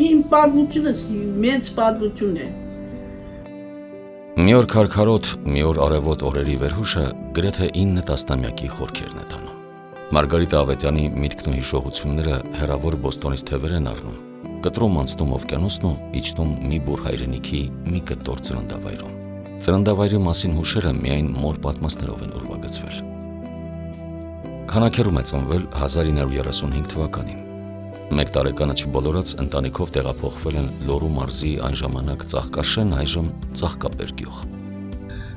Իմ պատմությունս մեծ պատմություն է։ Մի օր քարքարոտ, մի օր արևոտ օրերի վերհուշը գրեթե 9 տասնամյակի խորքերն է տանում։ Մարգարիտա Ավետյանի միտքն ու հիշողությունները հեռավոր Բոստոնից թևեր են առնում, կտրում անցնում օվկիանոսն ու իջնում մի բուռ հայրենիքի մի կտոր ծննդավայրում։ Ծննդավայրի մասին հուշերը միայն մոր պատմածներով են ուրվագծվել։ Քանաքերում է ծնվել 1935 թվականին։ 1 տարեկանը չբոլորած ընտանիքով տեղափոխվել են Լոռու մարզի այն ժամանակ Ծաղկաշեն, այժմ Ծաղկաբեր գյուղ։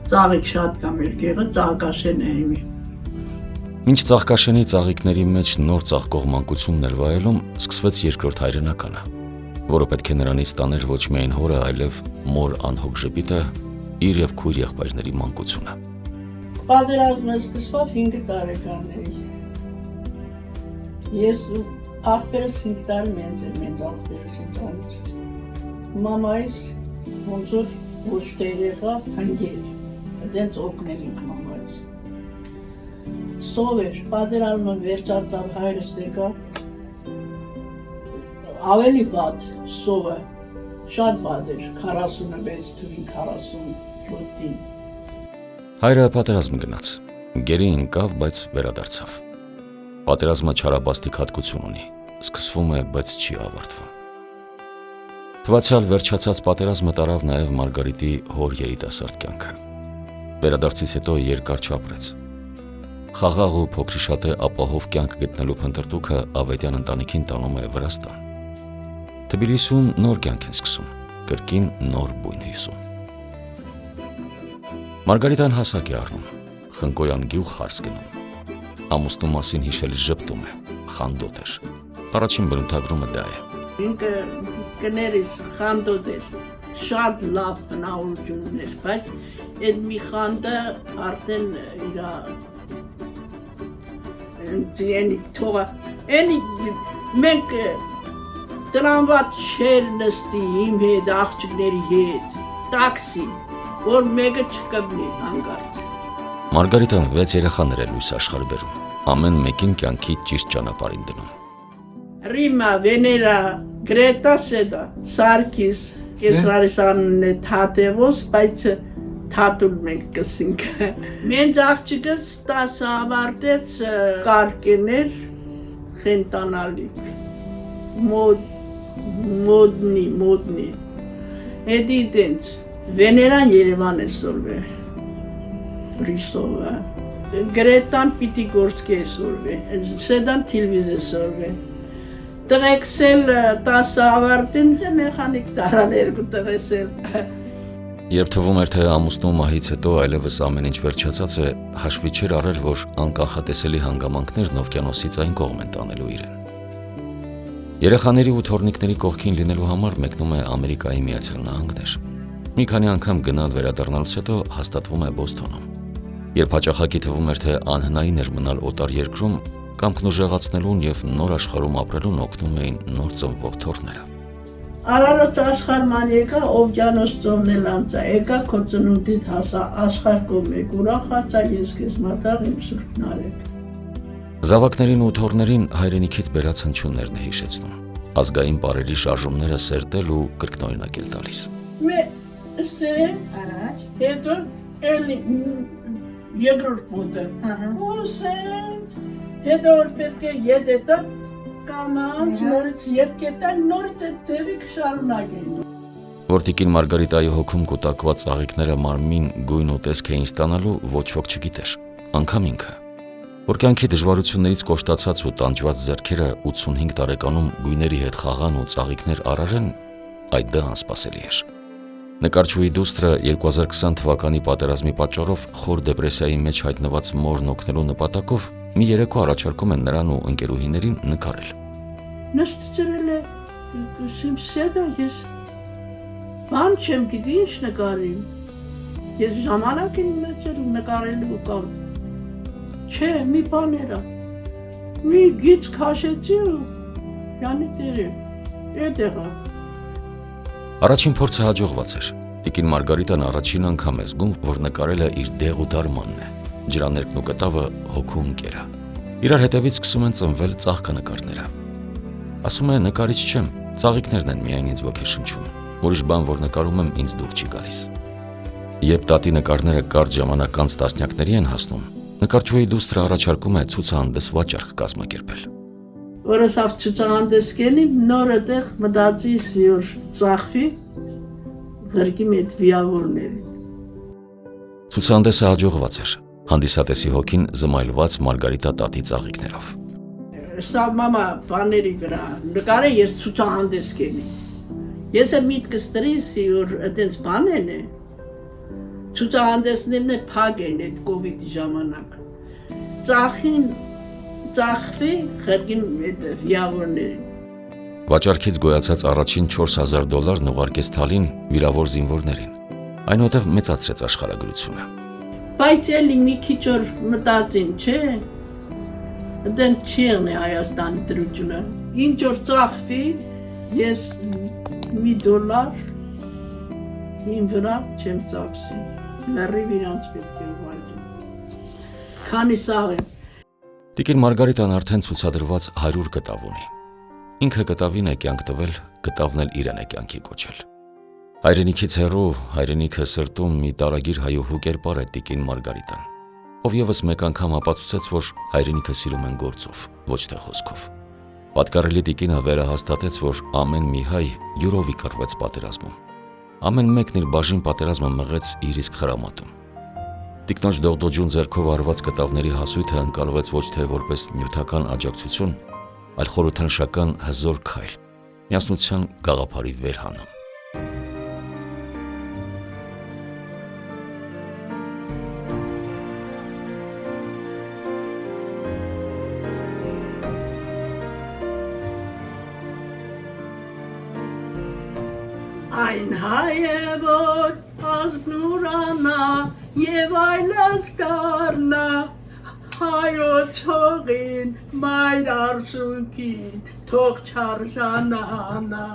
Ծաղիկ շատ կա մեր գյուղը, Ծաղկաշեն է իմի։ Մինչ Ծաղկաշենի ծաղիկների մեջ նոր ծաղկող մանկությունն էր վայելում, սկսվեց երկրորդ հայրենականը, որը պետք է նրանից տաներ ոչ միայն հորը, այլև մոր անհոգ ժպիտը, իր և քույր եղբայրների մանկությունը։ Պատերազմը սկսվավ 5 տարեկանների։ Ես աղբերս 5 տարի մեծ աղբերս ընտանիքից։ Մամայիս ոնց որ ոչ թե եղավ հանգել, դենց օգնել ինք մամայիս։ Սով էր, պատերազմը վերջացավ, հայրս եկավ, ավելի վատ սովը, շատ վատ էր, 46 թվին, 40 ռոտին։ Հայրը պատերազմ գնաց, գերի ընկավ, բայց վերադարձավ։ Պատերազմը չարաբաստիկ հատկություն ունի, սկսվում է, բայց չի ավարտվում։ Թվացյալ վերջացած պատերազմը տարավ նաև Մարգարիտի հոր երիտասարդ կյանքը։ Վերադարձից հետո երկար չապրեց։ Խաղաղ ու փոքրիշատե ապահով կյանք գտնելու փնտրտուքը Ավետյան ընտանիքին տանում է Վրաստան։ Թբիլիսիում նոր կյանք են սկսում, կրկին նոր բույն հյուսում։ Մարգարիտան հասակ է առնում, Խնկոյան գյուղ հարս գնում։ Ամուսնու մասին հիշելիս ժպտում է, խանդոտ էր։ Առաջին բնութագրումը դա է։ Ինքը կներիս խանդոտ էր, շատ լավ բնավորություն ուներ, բայց այդ մի խանդը արդեն իրա մենք տրամվատ չեր նստի իմ հետ, աղջիկների հետ, տաքսի, որ մեկը չկպնի հանգարց։ Մարգարիտան 6 երեխաներ է լույս աշխարհ բերում, ամեն մեկին կյանքի ճիշտ ճանապարհին դնում։ Ռիմա, Վեներա, Գրետա, Սեդա, Սարգիս, Կեսարիսյանն է Թատևոս, բայց Թատուլ մենք կսինք։ Մենց աղջիկս 10 ավարտեց, կարկեներ, խենտանալիք, մոդնի, էդի դենց, Վեներան Երևան է սորվե, Ռիսովը, Գրետան Պիտիգորսկի է սորվե, Սեդան Թիլվիզ է սորվե, տղեքսել 10 ավարտին, մեխանիկ տարան 2 տղեսել։ Երբ թվում էր, թե ամուսնու մահից հետո այլևս ամեն ինչ վերջացած է, հաշվի չէր առել, որ անկանխատեսելի հանգամանքներն օվկիանոսից այն կողմ են տանելու իրեն։ Երեխաների ու թոռնիկների կողքին լինելու համար մեկնում է Ամերիկայի Միացյալ Նահանգներ։ Մի քանի անգամ գնալ վերադառնալուց հետո հաստատվում է Բոստոնում։ Երբ հաճախակի թվում էր, թե անհնարին էր մնալ օտար երկրում, կամքն ուժեղացնելուն և նոր աշխարհում ապրելուն օգնում էին նոր ծնվող թոռները։ Արարոց աշխարհման եկա, օվկիանոս ծովնել անցա, եկա քո ծնունդիդ հասա, աշխարհ կողմեք, ուրախացա, ես քեզ մատաղ իմ սուրբն արեք։ Զավակներին ու թոռներին հայրենիքից բերած հնչյուններն է հիշեցնում, ազգային պարերի շարժումները սերտել ու կրկնօրինակել տալիս։ Առաջ, հետո երկրորդ ոտը, հետո որ պետք է ետետը, Կանանց նորից երկետա նորից այդ ձևի կշարունակեն։ Որտիկին Մարգարիտայի հոգում կուտակված ծաղիկները մարմին գույն ու տեսք էին ստանալու, ոչ ոք չգիտեր, անգամ ինքը։ Որ կյանքի դժվարություններից կոշտացած ու տանջված ձեռքերը 85 տարեկանում գույների հետ խաղան ու ծաղիկներ արարեն, այդ դա անսպասելի էր։ Նկարչուհի դուստրը 2020 թվականի պատերազմի պատճառով խոր դեպրեսիայի մեջ հայտնված մորն օգնելու նպատակով մի երեկո առաջարկում են նրան ու ընկերուհիներին նկարել։ Նստել է Սեդա, ես բան չեմ գիտի ինչ նկարեմ, ես ժամանակ եմ ունեցել նկարելու կամ, չէ, մի բան էրա, մի գիծ քաշեցի ու Յանի տերը, էդ եղա։ Առաջին փորձը հաջողված էր։ Տիկին Մարգարիտան առաջին անգամ է զգում, որ նկարելը իր դեղ ու դարմանն է։ Ջրաներկն ու կտավը հոգու ընկերա։ Իրար հետևից սկսում են ծնվել ծաղկանկարները։ Ասում է նկարիչ չեմ, ծաղիկներն են միայն ինձ ոգեշնչում։ Ուրիշ բան, որ նկարում եմ, ինձ դուր չի գալիս։ Երբ տատի նկարները կարճ ժամանակ անց տասնյակների են հասնում, նկարչուհի դուստրը առաջարկում է ցուցահանդես վաճառք կազմակերպել։ Որսավ ցուցահանդես կենի, նորը տեղ մտածի սյուր ծախվի, գրկի մետ վիավորների։ Ցուցահանդեսը հաջողված էր։ Հանդիսատեսի հոգին զմայլված Մարգարիտա տատի ծաղիկներով։ Սա մամա բաների վրա, նկարը ես ցուցահանդես կենի։ Ես է միտքս տրիս, որ այդպես բանեն է, ցուցահանդեսներն է փակ են այդ կովիդի ժամանակ։ Ծախվի խրգին այդ վիավորներին։ Վաճառքից գոյացած առաջին $4000 ուղարկեց Թալին վիրավոր զինվորներին։ Այնուհետև մեծացրեց աշխարհագրությունը։ Բայց էլի մի քիչ օր մտածին, չէ՞։ Դեն չեղն է Հայաստանի դրությունը։ Ինչ որ ծախվի, ես $1 իմ վրա չեմ ծախսի։ Լրիվ իրանց պետք է ուղարկի։ Քանի սաղ եմ։ Տիկին Մարգարիտան արդեն ցուցադրված 100 կտավ ունի։ Ինքը կտավին է կյանք տվել, կտավն էլ իրեն է կյանքի կոչել։ Հայրենիքից հեռու, հայրենիքը սրտում մի տարագիր հայոհու կերպար է տիկին Մարգարիտան, ով եւս մեկ անգամ ապացուցեց, որ հայրենիքը սիրում են գործով, ոչ թե խոսքով։ Պատկառելի տիկինը վերահաստատեց, որ ամեն մի հայ յուրովի կռվեց պատերազմում։ Ամեն մեկն իր բաժին պատերազմը մղեց իր իսկ խրամատում։ Տիկնոջ դողդոջուն ձեռքով արված կտավների հասույթը ընկալվեց ոչ թե որպես նյութական աջակցություն, այլ խորհրդանշական հզոր քայլ, միասնության գաղափարի վերհանում։ Այն հայը, որ ազգնուրանա և այլս կարնա, հայոց հողին, մայր արցունքին, թող չարժանանա։